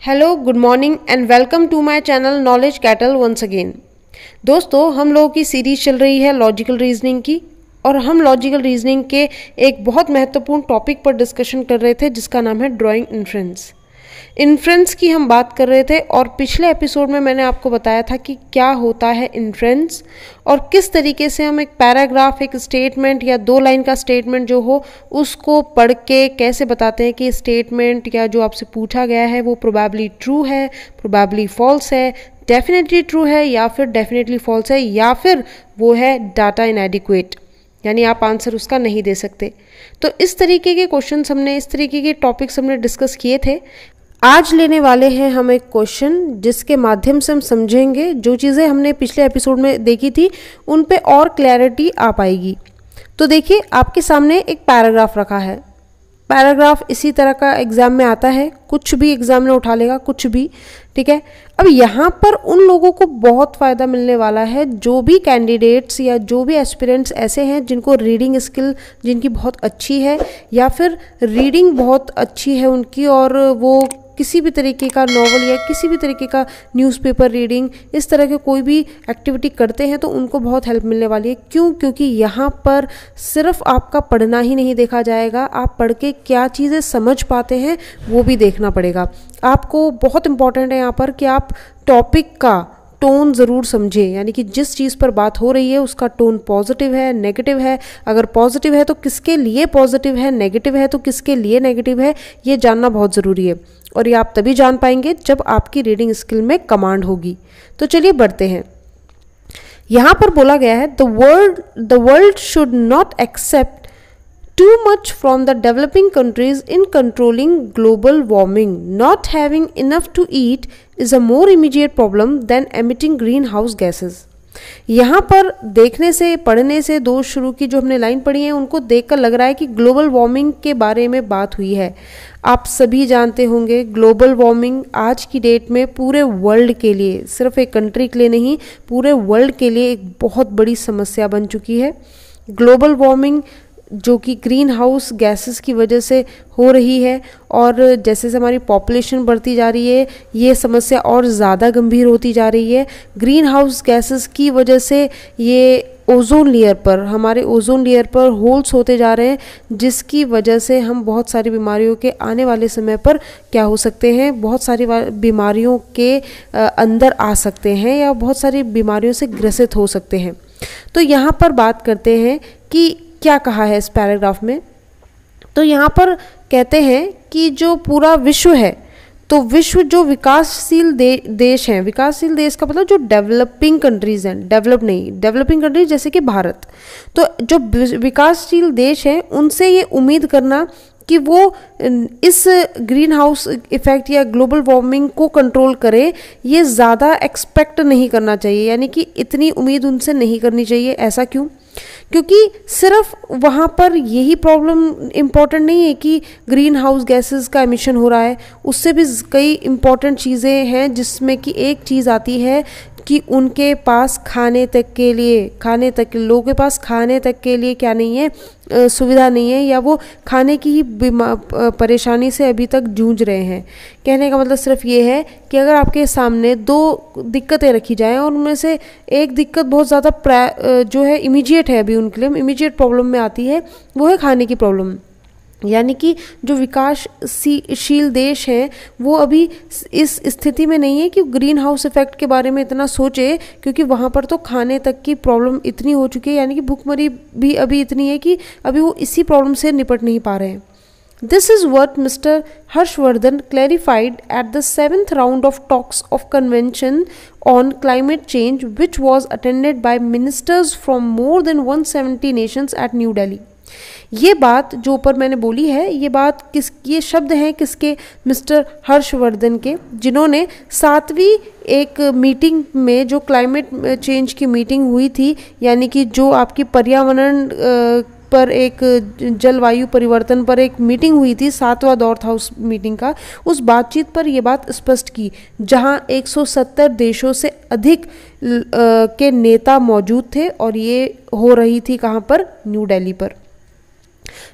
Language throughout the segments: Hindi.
Hello, good morning and welcome to my channel knowledge kettle once again. दोस्तों, हम लोगों की सीरीज चल रही है लॉजिकल रीजनिंग की और हम लॉजिकल रीजनिंग के एक बहुत महत्वपूर्ण टॉपिक पर डिस्कशन कर रहे थे जिसका नाम है ड्राइंग इन्फ्रेंस। इन्फ्रेंस की हम बात कर रहे थे और पिछले एपिसोड में मैंने आपको बताया था कि क्या होता है इन्फ्रेंस और किस तरीके से हम एक पैराग्राफ, एक स्टेटमेंट या 2 लाइन का स्टेटमेंट जो हो उसको पढ़ के कैसे बताते हैं कि स्टेटमेंट या जो आपसे पूछा गया है वो प्रोबेबली ट्रू है, प्रोबेबली फॉल्स है, डेफिनेटली ट्रू है या फिर डेफिनेटली फॉल्स है या फिर वो है डाटा इनएडिक्वेट, यानी आप आंसर उसका नहीं दे सकते। तो इस तरीके के क्वेश्चन हमने, इस तरीके के टॉपिक्स हमने डिस्कस किए थे। आज लेने वाले हैं हम एक क्वेश्चन जिसके माध्यम से हम समझेंगे जो चीज़ें हमने पिछले एपिसोड में देखी थी उन पे और क्लैरिटी आ पाएगी। तो देखिए, आपके सामने एक पैराग्राफ रखा है। पैराग्राफ इसी तरह का एग्जाम में आता है, कुछ भी एग्जाम में उठा लेगा, कुछ भी, ठीक है। अब यहाँ पर उन लोगों को बहुत फ़ायदा मिलने वाला है जो भी कैंडिडेट्स या जो भी एस्पिरेंट्स ऐसे हैं जिनको रीडिंग स्किल जिनकी बहुत अच्छी है या फिर रीडिंग बहुत अच्छी है उनकी और वो किसी भी तरीके का नॉवल या किसी भी तरीके का न्यूज़पेपर रीडिंग, इस तरह के कोई भी एक्टिविटी करते हैं तो उनको बहुत हेल्प मिलने वाली है। क्यों? क्योंकि यहाँ पर सिर्फ आपका पढ़ना ही नहीं देखा जाएगा, आप पढ़ के क्या चीज़ें समझ पाते हैं वो भी देखना पड़ेगा। आपको बहुत इंपॉर्टेंट है यहाँ पर कि आप टॉपिक का टोन ज़रूर समझें, यानी कि जिस चीज़ पर बात हो रही है उसका टोन पॉजिटिव है, नेगेटिव है। अगर पॉजिटिव है तो किसके लिए पॉजिटिव है, नेगेटिव है तो किसके लिए नेगेटिव है, ये जानना बहुत ज़रूरी है और ये आप तभी जान पाएंगे जब आपकी रीडिंग स्किल में कमांड होगी। तो चलिए बढ़ते हैं। यहाँ पर बोला गया है the world should not accept too much from the developing countries in controlling global warming. Not having enough to eat is a more immediate problem than emitting greenhouse gases. यहाँ पर देखने से, पढ़ने से, दो शुरू की जो हमने लाइन पढ़ी है उनको देखकर लग रहा है कि ग्लोबल वार्मिंग के बारे में बात हुई है। आप सभी जानते होंगे ग्लोबल वार्मिंग आज की डेट में पूरे वर्ल्ड के लिए, सिर्फ एक कंट्री के लिए नहीं, पूरे वर्ल्ड के लिए एक बहुत बड़ी समस्या बन चुकी है। ग्लोबल वार्मिंग जो कि ग्रीन हाउस गैसेस की वजह से हो रही है और जैसे जैसे हमारी पॉपुलेशन बढ़ती जा रही है ये समस्या और ज़्यादा गंभीर होती जा रही है। ग्रीन हाउस गैसेस की वजह से ये ओजोन लेयर पर, हमारे ओजोन लेयर पर होल्स होते जा रहे हैं जिसकी वजह से हम बहुत सारी बीमारियों के आने वाले समय पर क्या हो सकते हैं, बहुत सारी बीमारियों के अंदर आ सकते हैं या बहुत सारी बीमारियों से ग्रसित हो सकते हैं। तो यहाँ पर बात करते हैं कि क्या कहा है इस पैराग्राफ में। तो यहाँ पर कहते हैं कि जो पूरा विश्व है, तो विश्व जो विकासशील देश हैं, विकासशील देश का मतलब जो डेवलपिंग कंट्रीज हैं, डेवलप नहीं, डेवलपिंग कंट्रीज जैसे कि भारत, तो जो विकासशील देश हैं उनसे ये उम्मीद करना कि वो इस ग्रीन हाउस इफेक्ट या ग्लोबल वार्मिंग को कंट्रोल करे, ये ज़्यादा एक्सपेक्ट नहीं करना चाहिए, यानी कि इतनी उम्मीद उनसे नहीं करनी चाहिए। ऐसा क्यों? क्योंकि सिर्फ वहाँ पर यही प्रॉब्लम इम्पॉर्टेंट नहीं है कि ग्रीन हाउस गैसेस का एमिशन हो रहा है, उससे भी कई इम्पॉर्टेंट चीज़ें हैं जिसमें कि एक चीज़ आती है कि उनके पास खाने तक के लिए, लोगों के पास खाने तक के लिए क्या नहीं है, सुविधा नहीं है या वो खाने की ही परेशानी से अभी तक जूझ रहे हैं। कहने का मतलब सिर्फ ये है कि अगर आपके सामने 2 दिक्कतें रखी जाएं और उनमें से एक दिक्कत बहुत ज़्यादा जो है इमीडिएट है, अभी उनके लिए इमीडिएट प्रॉब्लम में आती है, वो है खाने की प्रॉब्लम। यानी कि जो विकासशील देश हैं वो अभी इस स्थिति में नहीं है कि ग्रीन हाउस इफेक्ट के बारे में इतना सोचे, क्योंकि वहाँ पर तो खाने तक की प्रॉब्लम इतनी हो चुकी है, यानी कि भूखमरी भी अभी इतनी है कि अभी वो इसी प्रॉब्लम से निपट नहीं पा रहे हैं। This is what Mr. Harshvardhan clarified at the 7th round of talks of Convention on Climate Change, which was attended by ministers from more than 170 nations at New Delhi. ये बात जो ऊपर मैंने बोली है, ये शब्द हैं किसके? मिस्टर हर्षवर्धन के, जिन्होंने 7वीं एक मीटिंग में, जो क्लाइमेट चेंज की मीटिंग हुई थी, यानी कि जो आपकी पर्यावरण पर एक जलवायु परिवर्तन पर एक मीटिंग हुई थी, 7वां दौर था उस मीटिंग का, उस बातचीत पर ये बात स्पष्ट की, जहां 170 देशों से अधिक के नेता मौजूद थे और ये हो रही थी कहाँ पर? न्यू दिल्ली पर।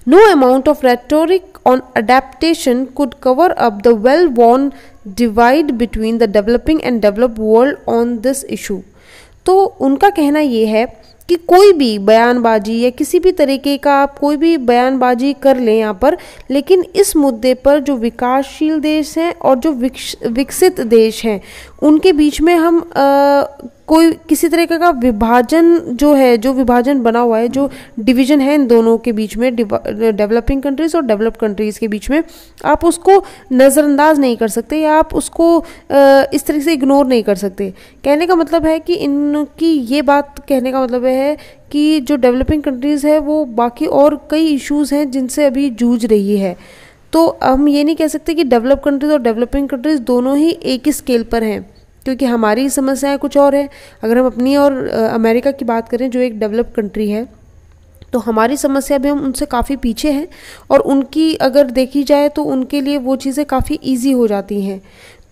No amount of rhetoric on adaptation could cover up the well-worn divide between the developing and developed world on this issue. तो उनका कहना ये है कि कोई भी बयानबाजी या किसी भी तरीके का आप कोई भी बयानबाजी कर लें यहाँ पर, लेकिन इस मुद्दे पर जो विकासशील देश हैं और जो विकसित देश हैं उनके बीच में हम कोई किसी तरीके का विभाजन जो है, जो विभाजन बना हुआ है, जो डिवीजन है इन दोनों के बीच में, डेवलपिंग कंट्रीज़ और डेवलप्ड कंट्रीज़ के बीच में, आप उसको नज़रअंदाज नहीं कर सकते या आप उसको इस तरीके से इग्नोर नहीं कर सकते। कहने का मतलब है कि इनकी ये बात कहने का मतलब है कि जो डेवलपिंग कंट्रीज़ है वो बाकी और कई इश्यूज़ हैं जिनसे अभी जूझ रही है। तो हम ये नहीं कह सकते कि डेवलप कंट्रीज़ और डेवलपिंग कंट्रीज़ दोनों ही एक ही स्केल पर हैं, क्योंकि हमारी समस्याएं कुछ और है। अगर हम अपनी और अमेरिका की बात करें जो एक डेवलप कंट्री है, तो हमारी समस्या भी हम उनसे काफ़ी पीछे हैं और उनकी अगर देखी जाए तो उनके लिए वो चीज़ें काफ़ी इजी हो जाती हैं।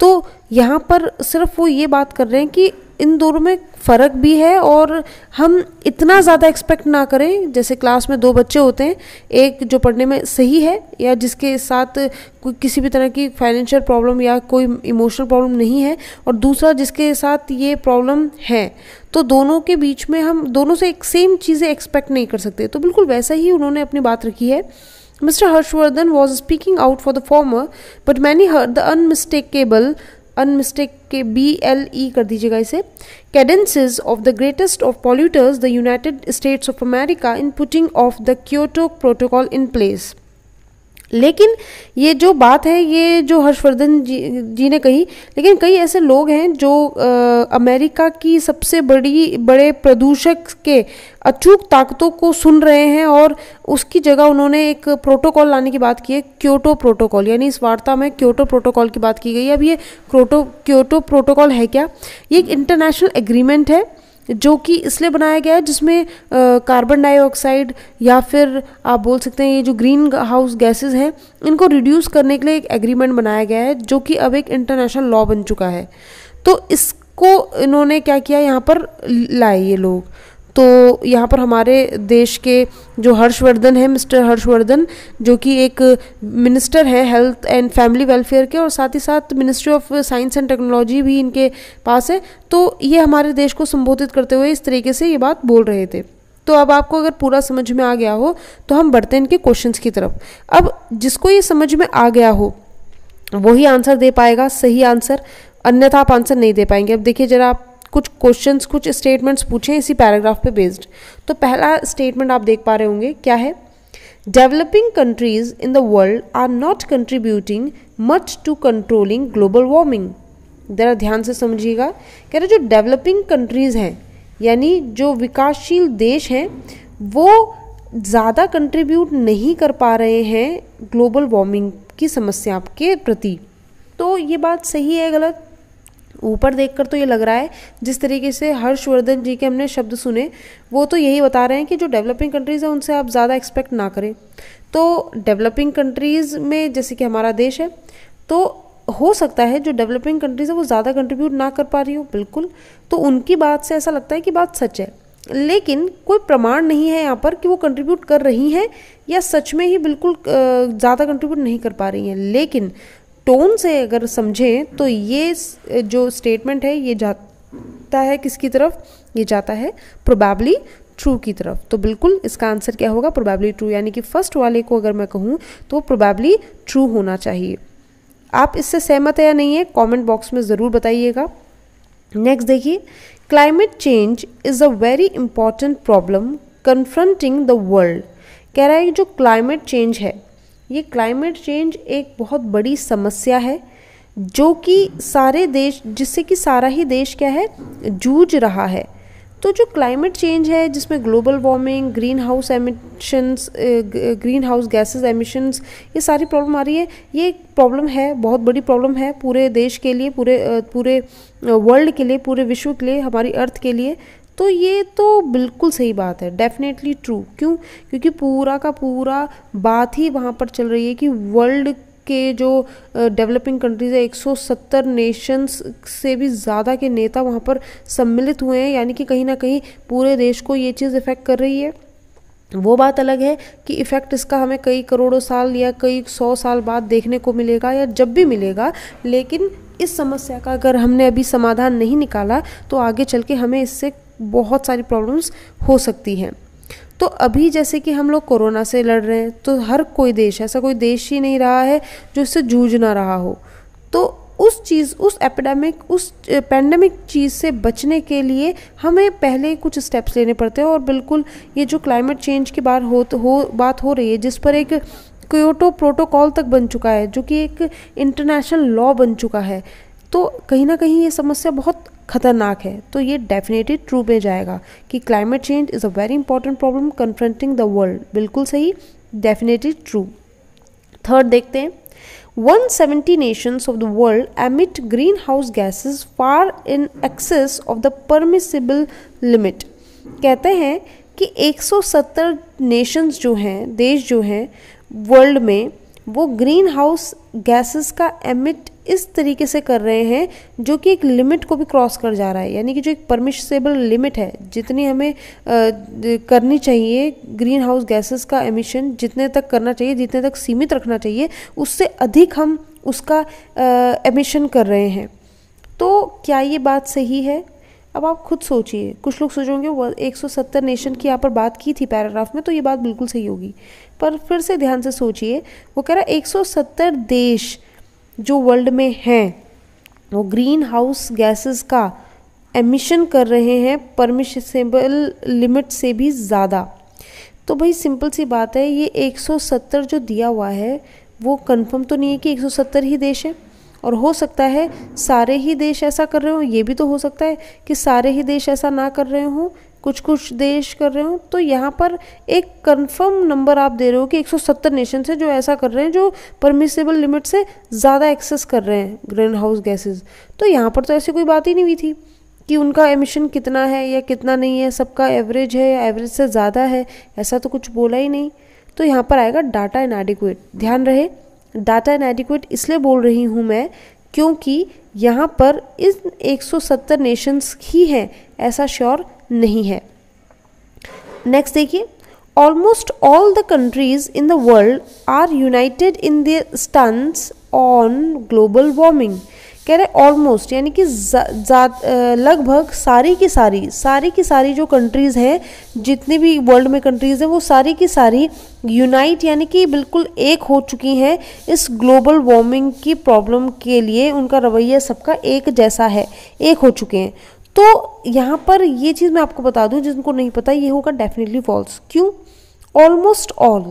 तो यहाँ पर सिर्फ वो ये बात कर रहे हैं कि इन दोनों में फ़र्क भी है और हम इतना ज़्यादा एक्सपेक्ट ना करें। जैसे क्लास में दो बच्चे होते हैं, एक जो पढ़ने में सही है या जिसके साथ कोई किसी भी तरह की फाइनेंशियल प्रॉब्लम या कोई इमोशनल प्रॉब्लम नहीं है, और दूसरा जिसके साथ ये प्रॉब्लम है, तो दोनों के बीच में हम दोनों से एक सेम चीज़ें एक्सपेक्ट नहीं कर सकते। तो बिल्कुल वैसा ही उन्होंने अपनी बात रखी है। Mr. Harshvardhan was speaking out for the former, but many heard the unmistakable BLE कर दीजिएगा इसे, cadences of the greatest of polluters, the United States of America, in putting of the Kyoto Protocol in place। लेकिन ये जो बात है, ये जो हर्षवर्धन जी ने कही, लेकिन कई ऐसे लोग हैं जो अमेरिका की सबसे बड़े प्रदूषक के अचूक ताकतों को सुन रहे हैं और उसकी जगह उन्होंने एक प्रोटोकॉल लाने की बात की है, क्योटो प्रोटोकॉल। यानी इस वार्ता में क्योटो प्रोटोकॉल की बात की गई है। अब ये क्योटो प्रोटोकॉल है क्या? ये एक इंटरनेशनल एग्रीमेंट है जो कि इसलिए बनाया गया है जिसमें कार्बन डाइऑक्साइड या फिर आप बोल सकते हैं ये जो ग्रीन हाउस गैसेस हैं इनको रिड्यूस करने के लिए एक एग्रीमेंट बनाया गया है, जो कि अब एक इंटरनेशनल लॉ बन चुका है। तो इसको इन्होंने क्या किया, यहाँ पर लाए ये लोग। तो यहाँ पर हमारे देश के जो हर्षवर्धन है, मिस्टर हर्षवर्धन, जो कि एक मिनिस्टर है हेल्थ एंड फैमिली वेलफेयर के, और साथ ही साथ ministry of science and technology भी इनके पास है। तो ये हमारे देश को संबोधित करते हुए इस तरीके से ये बात बोल रहे थे। तो अब आपको अगर पूरा समझ में आ गया हो तो हम बढ़ते हैं इनके क्वेश्चंस की तरफ। अब जिसको ये समझ में आ गया हो वही आंसर दे पाएगा, सही आंसर, अन्यथा आप आंसर नहीं दे पाएंगे। अब देखिए जरा, आप कुछ क्वेश्चंस, कुछ स्टेटमेंट्स पूछे इसी पैराग्राफ पे बेस्ड। तो पहला स्टेटमेंट आप देख पा रहे होंगे, क्या है? Developing countries in the world are not contributing much to controlling global warming. जरा ध्यान से समझिएगा, कह रहे जो डेवलपिंग कंट्रीज हैं यानी जो विकासशील देश हैं वो ज़्यादा कंट्रीब्यूट नहीं कर पा रहे हैं ग्लोबल वार्मिंग की समस्या के प्रति। तो ये बात सही है गलत? ऊपर देखकर तो ये लग रहा है, जिस तरीके से हर्षवर्धन जी के हमने शब्द सुने, वो तो यही बता रहे हैं कि जो डेवलपिंग कंट्रीज़ है उनसे आप ज़्यादा एक्सपेक्ट ना करें। तो डेवलपिंग कंट्रीज़ में जैसे कि हमारा देश है, तो हो सकता है जो डेवलपिंग कंट्रीज़ है वो ज़्यादा कंट्रीब्यूट ना कर पा रही हो, बिल्कुल। तो उनकी बात से ऐसा लगता है कि बात सच है, लेकिन कोई प्रमाण नहीं है यहाँ पर कि वो कंट्रीब्यूट कर रही हैं या सच में ही बिल्कुल ज़्यादा कंट्रीब्यूट नहीं कर पा रही हैं। लेकिन टोन से अगर समझें तो ये जो स्टेटमेंट है ये जाता है किसकी तरफ? ये जाता है प्रोबेबली ट्रू की तरफ। तो बिल्कुल इसका आंसर क्या होगा? Probably true. यानी कि फर्स्ट वाले को अगर मैं कहूँ तो प्रोबेबली ट्रू होना चाहिए। आप इससे सहमत है या नहीं है कमेंट बॉक्स में ज़रूर बताइएगा। नेक्स्ट देखिए, climate change is a very important problem confronting the world. कह रहा है कि जो क्लाइमेट चेंज है, ये क्लाइमेट चेंज एक बहुत बड़ी समस्या है जो कि सारे देश, जिससे कि सारा ही देश क्या है, जूझ रहा है। तो जो क्लाइमेट चेंज है जिसमें global warming, green house emissions, green house gases emissions, ये सारी प्रॉब्लम आ रही है, ये एक प्रॉब्लम है, बहुत बड़ी प्रॉब्लम है पूरे देश के लिए, पूरे वर्ल्ड के लिए, पूरे विश्व के लिए, हमारी अर्थ के लिए। तो ये तो बिल्कुल सही बात है, डेफिनेटली ट्रू। क्यों? क्योंकि पूरा का पूरा बात ही वहाँ पर चल रही है कि वर्ल्ड के जो डेवलपिंग कंट्रीज़ है, 170 नेशंस से भी ज़्यादा के नेता वहाँ पर सम्मिलित हुए हैं। यानी कि कहीं ना कहीं पूरे देश को ये चीज़ इफ़ेक्ट कर रही है। वो बात अलग है कि इफ़ेक्ट इसका हमें कई करोड़ों साल या कई 100 साल बाद देखने को मिलेगा या जब भी मिलेगा, लेकिन इस समस्या का अगर हमने अभी समाधान नहीं निकाला तो आगे चल के हमें इससे बहुत सारी प्रॉब्लम्स हो सकती हैं। तो अभी जैसे कि हम लोग कोरोना से लड़ रहे हैं, तो हर कोई देश, ऐसा कोई देश ही नहीं रहा है जो इससे जूझ ना रहा हो। तो उस एपिडेमिक, उस पैंडेमिक चीज़ से बचने के लिए हमें पहले कुछ स्टेप्स लेने पड़ते हैं। और बिल्कुल ये जो क्लाइमेट चेंज की बात हो रही है, जिस पर एक क्योटो प्रोटोकॉल तक बन चुका है, जो कि एक इंटरनेशनल लॉ बन चुका है, तो कहीं ना कहीं ये समस्या बहुत खतरनाक है। तो ये डेफिनेटली ट्रू में जाएगा कि climate change is a very important problem confronting the world. बिल्कुल सही, डेफिनेटली ट्रू। थर्ड देखते हैं, 170 nations of the world emit greenhouse gases far in excess of the permissible limit। कहते हैं कि 170 नेशंस जो हैं, देश जो हैं वर्ल्ड में, वो ग्रीन हाउस गैसेस का एमिट इस तरीके से कर रहे हैं जो कि एक लिमिट को भी क्रॉस कर जा रहा है। यानी कि जो एक परमिसेबल लिमिट है, जितनी हमें करनी चाहिए ग्रीन हाउस गैसेस का एमिशन, जितने तक करना चाहिए, जितने तक सीमित रखना चाहिए, उससे अधिक हम उसका एमिशन कर रहे हैं। तो क्या ये बात सही है? अब आप खुद सोचिए। कुछ लोग सोचेंगे 170 नेशन की यहाँ पर बात की थी पैराग्राफ में, तो ये बात बिल्कुल सही होगी। पर फिर से ध्यान से सोचिए, वो कह रहा है 170 देश जो वर्ल्ड में हैं वो ग्रीन हाउस गैसेस का एमिशन कर रहे हैं परमिसेबल लिमिट से भी ज़्यादा। तो भाई सिंपल सी बात है, ये 170 जो दिया हुआ है वो कंफर्म तो नहीं है कि 170 ही देश है, और हो सकता है सारे ही देश ऐसा कर रहे हो। ये भी तो हो सकता है कि सारे ही देश ऐसा ना कर रहे हों, कुछ कुछ देश कर रहे हो। तो यहाँ पर एक कंफर्म नंबर आप दे रहे हो कि 170 नेशन है जो ऐसा कर रहे हैं, जो परमिसेबल लिमिट से ज़्यादा एक्सेस कर रहे हैं ग्रीन हाउस गैसेस। तो यहाँ पर तो ऐसी कोई बात ही नहीं हुई थी कि उनका एमिशन कितना है या कितना नहीं है, सबका एवरेज है या एवरेज से ज़्यादा है, ऐसा तो कुछ बोला ही नहीं। तो यहाँ पर आएगा डाटा इनएडिक्वेट। ध्यान रहे, डाटा इनएडिक्वेट इसलिए बोल रही हूँ मैं क्योंकि यहाँ पर इस 170 नेशंस ही हैं ऐसा श्योर नहीं है। नेक्स्ट देखिए, almost all the countries in the world are united in their stands on global warming. कह रहे ऑलमोस्ट यानी कि लगभग सारी की सारी जो कंट्रीज़ हैं, जितनी भी वर्ल्ड में कंट्रीज़ हैं, वो सारी की सारी यूनाइट यानी कि बिल्कुल एक हो चुकी हैं इस ग्लोबल वार्मिंग की प्रॉब्लम के लिए। उनका रवैया सबका एक जैसा है, एक हो चुके हैं। तो यहाँ पर ये चीज़ मैं आपको बता दूँ, जिनको नहीं पता, ये होगा डेफिनेटली फॉल्स। क्यों? ऑलमोस्ट ऑल,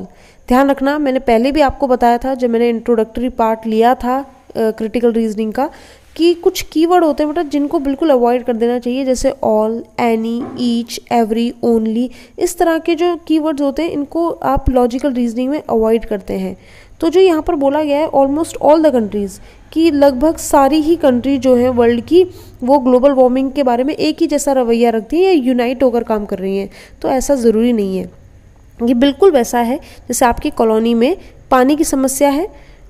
ध्यान रखना, मैंने पहले भी आपको बताया था जब मैंने इंट्रोडक्टरी पार्ट लिया था क्रिटिकल रीजनिंग का, कि कुछ कीवर्ड होते हैं बेटा जिनको बिल्कुल अवॉइड कर देना चाहिए, जैसे all, any, each, every, only. इस तरह के जो कीवर्ड्स होते हैं इनको आप लॉजिकल रीजनिंग में अवॉइड करते हैं। तो जो यहाँ पर बोला गया है ऑलमोस्ट ऑल द कंट्रीज़, कि लगभग सारी ही कंट्री जो है वर्ल्ड की, वो ग्लोबल वार्मिंग के बारे में एक ही जैसा रवैया रखती है या यूनाइट होकर काम कर रही हैं। तो ऐसा ज़रूरी नहीं है। ये बिल्कुल वैसा है जैसे आपकी कॉलोनी में पानी की समस्या है,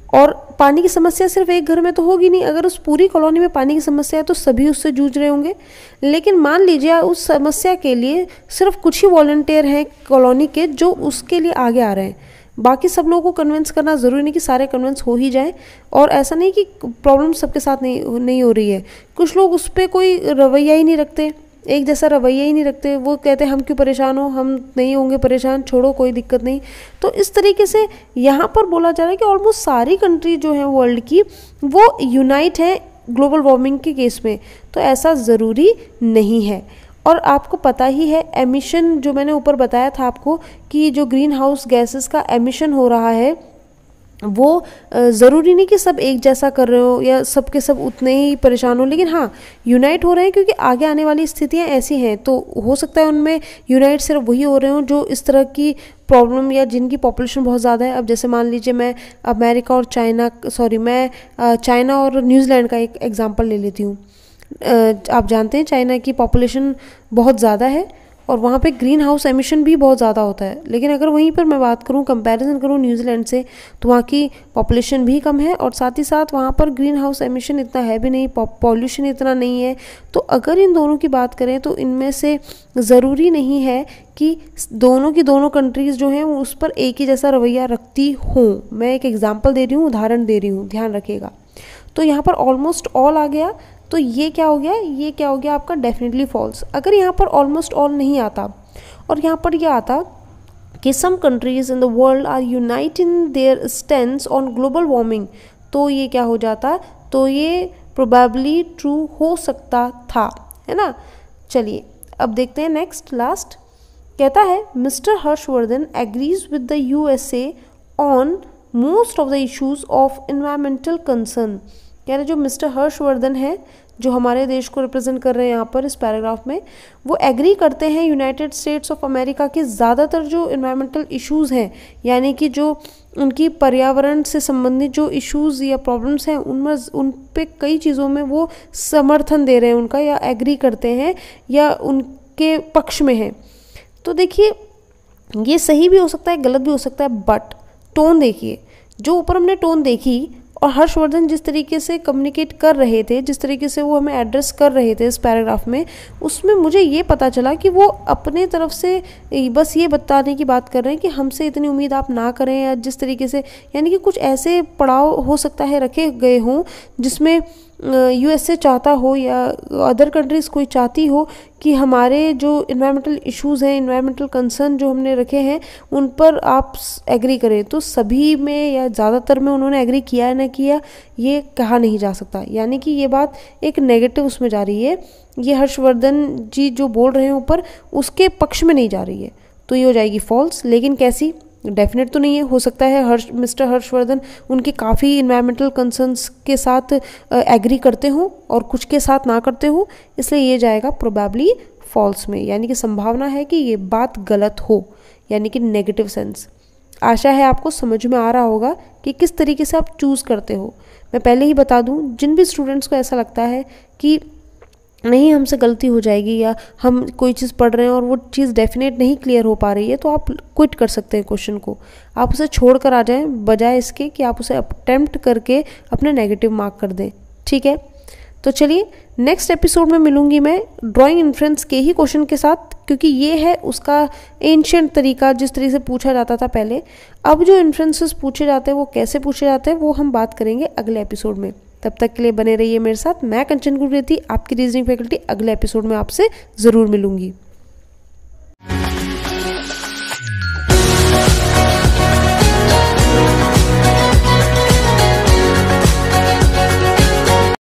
और पानी की समस्या सिर्फ एक घर में तो होगी नहीं। अगर उस पूरी कॉलोनी में पानी की समस्या है तो सभी उससे जूझ रहे होंगे। लेकिन मान लीजिए उस समस्या के लिए सिर्फ कुछ ही वॉलंटियर हैं कॉलोनी के जो उसके लिए आगे आ रहे हैं। बाकी सब लोगों को कन्विंस करना ज़रूरी नहीं कि सारे कन्विंस हो ही जाए, और ऐसा नहीं कि प्रॉब्लम सबके साथ नहीं हो रही है। कुछ लोग उस पर कोई रवैया ही नहीं रखते, एक जैसा रवैया ही नहीं रखते। वो कहते हैं हम क्यों परेशान हो, हम नहीं होंगे परेशान, छोड़ो कोई दिक्कत नहीं। तो इस तरीके से यहाँ पर बोला जा रहा है कि ऑलमोस्ट सारी कंट्री जो है वर्ल्ड की वो यूनाइट है ग्लोबल वार्मिंग के केस में। तो ऐसा ज़रूरी नहीं है। और आपको पता ही है एमिशन, जो मैंने ऊपर बताया था आपको कि जो ग्रीन हाउस गैसेस का एमिशन हो रहा है वो ज़रूरी नहीं कि सब एक जैसा कर रहे हो या सब के सब उतने ही परेशान हो, लेकिन हाँ यूनाइट हो रहे हैं क्योंकि आगे आने वाली स्थितियाँ ऐसी हैं। तो हो सकता है उनमें यूनाइट सिर्फ वही हो रहे हों जो इस तरह की प्रॉब्लम या जिनकी पॉपुलेशन बहुत ज़्यादा है। अब जैसे मान लीजिए मैं चाइना और न्यूजीलैंड का एक एग्जांपल ले लेती हूँ। आप जानते हैं चाइना की पॉपुलेशन बहुत ज़्यादा है और वहाँ पे ग्रीन हाउस एमिशन भी बहुत ज़्यादा होता है। लेकिन अगर वहीं पर मैं बात करूँ, कंपैरिजन करूँ न्यूजीलैंड से, तो वहाँ की पॉपुलेशन भी कम है और साथ ही साथ वहाँ पर ग्रीन हाउस एमिशन इतना है भी नहीं, पॉल्यूशन इतना नहीं है। तो अगर इन दोनों की बात करें तो इनमें से ज़रूरी नहीं है कि दोनों की दोनों कंट्रीज़ जो हैं वो उस पर एक ही जैसा रवैया रखती हों। मैं एक एग्जाम्पल दे रही हूँ, उदाहरण दे रही हूँ, ध्यान रखिएगा। तो यहाँ पर ऑलमोस्ट ऑल आ गया, तो ये क्या हो गया, ये क्या हो गया आपका डेफिनेटली फॉल्स। अगर यहाँ पर ऑलमोस्ट ऑल नहीं आता और यहाँ पर यह आता कि some countries in the world are uniting their stands on global warming, तो ये क्या हो जाता, तो ये प्रोबेबली ट्रू हो सकता था, है ना। चलिए अब देखते हैं नेक्स्ट लास्ट। कहता है mister Harshvardhan agrees with the USA on most of the issues of environmental concern. कह रहे जो मिस्टर हर्षवर्धन है, जो हमारे देश को रिप्रेजेंट कर रहे हैं यहाँ पर इस पैराग्राफ में, वो एग्री करते हैं यूनाइटेड स्टेट्स ऑफ अमेरिका के ज़्यादातर जो इन्वायरमेंटल इश्यूज़ हैं, यानी कि जो उनकी पर्यावरण से संबंधित जो इश्यूज़ या प्रॉब्लम्स हैं उन पे कई चीज़ों में वो समर्थन दे रहे हैं उनका, या एग्री करते हैं या उनके पक्ष में हैं। तो देखिए ये सही भी हो सकता है, गलत भी हो सकता है, बट टोन देखिए, जो ऊपर हमने टोन देखी और हर्षवर्धन जिस तरीके से कम्युनिकेट कर रहे थे, जिस तरीके से वो हमें एड्रेस कर रहे थे इस पैराग्राफ में, उसमें मुझे ये पता चला कि वो अपने तरफ से बस ये बताने की बात कर रहे हैं कि हमसे इतनी उम्मीद आप ना करें, या जिस तरीके से यानी कि कुछ ऐसे पड़ाव हो सकता है रखे गए हों जिसमें यूएसए चाहता हो या अदर कंट्रीज़ कोई चाहती हो कि हमारे जो इन्वायरमेंटल इश्यूज़ हैं, इन्वायरमेंटल कंसर्न जो हमने रखे हैं उन पर आप एग्री करें। तो सभी में या ज़्यादातर में उन्होंने एग्री किया है ना किया, ये कहा नहीं जा सकता, यानी कि ये बात एक नेगेटिव उसमें जा रही है, ये हर्षवर्धन जी जो बोल रहे हैं ऊपर उसके पक्ष में नहीं जा रही है, तो ये हो जाएगी फॉल्स। लेकिन कैसी, डेफिनेट तो नहीं है, हो सकता है मिस्टर हर्षवर्धन उनके काफ़ी इन्वायरमेंटल कंसर्न्स के साथ एग्री करते हों और कुछ के साथ ना करते हो, इसलिए ये जाएगा प्रोबेबली फॉल्स में, यानी कि संभावना है कि ये बात गलत हो, यानी कि नेगेटिव सेंस। आशा है आपको समझ में आ रहा होगा कि किस तरीके से आप चूज़ करते हो। मैं पहले ही बता दूं, जिन भी स्टूडेंट्स को ऐसा लगता है कि नहीं हमसे गलती हो जाएगी या हम कोई चीज़ पढ़ रहे हैं और वो चीज़ डेफिनेट नहीं क्लियर हो पा रही है, तो आप क्विट कर सकते हैं क्वेश्चन को, आप उसे छोड़ कर आ जाएं, बजाय इसके कि आप उसे अटेम्प्ट करके अपने नेगेटिव मार्क कर दें। ठीक है, तो चलिए नेक्स्ट एपिसोड में मिलूंगी मैं ड्राइंग इन्फ्रेंस के ही क्वेश्चन के साथ, क्योंकि ये है उसका एंशिएंट तरीका जिस तरीके से पूछा जाता था पहले। अब जो इन्फ्रेंसेस पूछे जाते हैं वो कैसे पूछे जाते हैं वो हम बात करेंगे अगले एपिसोड में। तब तक के लिए बने रहिए मेरे साथ। मैं कंचन गुरुवेदी, आपकी रीजनिंग फैकल्टी, अगले एपिसोड में आपसे ज़रूर मिलूंगी।